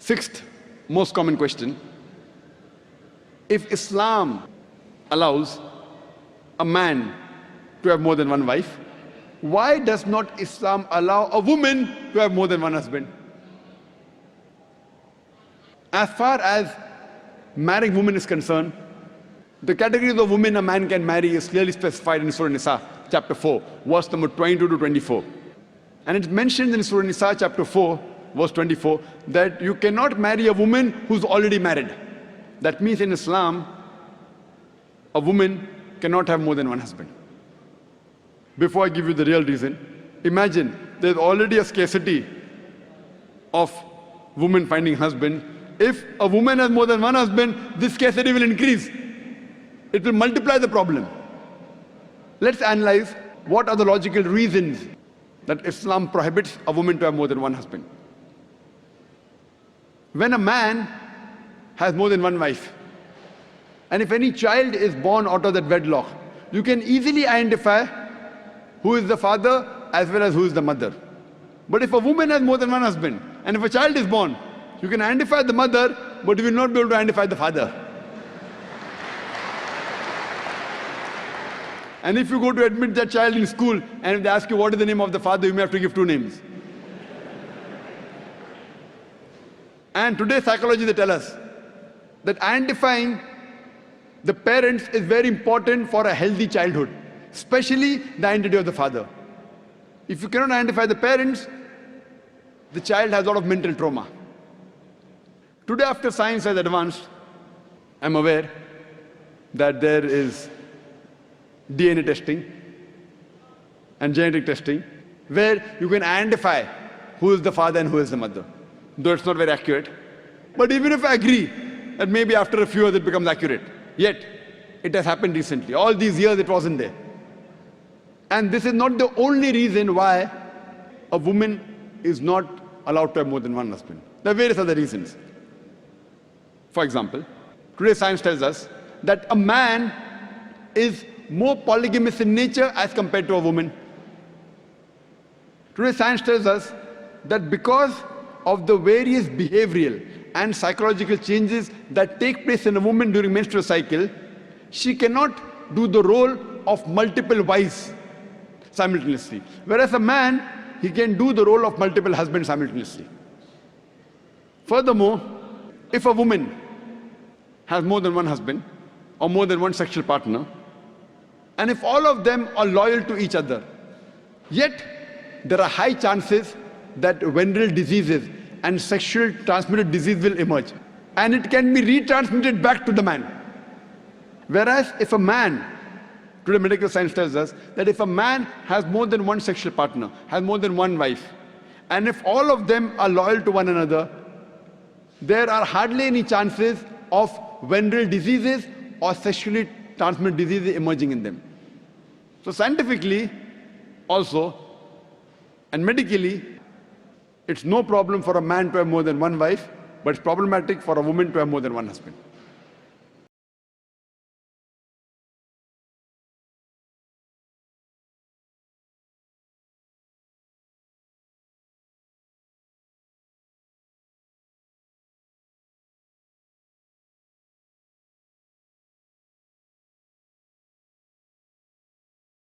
Sixth most common question: if Islam allows a man to have more than one wife, why does not Islam allow a woman to have more than one husband? As far as marrying women is concerned, the categories of women a man can marry is clearly specified in Surah Nisa, chapter 4, verse number 22 to 24. And it's mentioned in Surah Nisa, chapter 4, verse 24, that you cannot marry a woman who's already married. That means in Islam, a woman cannot have more than one husband. Before I give you the real reason, imagine there's already a scarcity of women finding husband. If a woman has more than one husband, this scarcity will increase. It will multiply the problem. Let's analyze what are the logical reasons that Islam prohibits a woman to have more than one husband. When a man has more than one wife, and if any child is born out of that wedlock, you can easily identify who is the father as well as who is the mother. But if a woman has more than one husband, and if a child is born, you can identify the mother, but you will not be able to identify the father. And if you go to admit that child in school, and if they ask you what is the name of the father, you may have to give two names. And today psychology, they tell us that identifying the parents is very important for a healthy childhood, especially the identity of the father. If you cannot identify the parents, the child has a lot of mental trauma. Today, after science has advanced, I'm aware that there is DNA testing and genetic testing where you can identify who is the father and who is the mother, though it's not very accurate. But even if I agree that maybe after a few years it becomes accurate, yet it has happened recently. All these years it wasn't there. And this is not the only reason why a woman is not allowed to have more than one husband. There are various other reasons. For example, today science tells us that a man is more polygamous in nature as compared to a woman. Today science tells us that because of the various behavioral and psychological changes that take place in a woman during menstrual cycle, she cannot do the role of multiple wives simultaneously. Whereas a man, he can do the role of multiple husbands simultaneously. Furthermore, if a woman has more than one husband or more than one sexual partner, and if all of them are loyal to each other, yet there are high chances that venereal diseases and sexual transmitted disease will emerge, and it can be retransmitted back to the man. Whereas if a man, today medical science tells us that if a man has more than one sexual partner, has more than one wife, and if all of them are loyal to one another, there are hardly any chances of venereal diseases or sexually transmitted diseases emerging in them. So scientifically also and medically, it's no problem for a man to have more than one wife, but it's problematic for a woman to have more than one husband.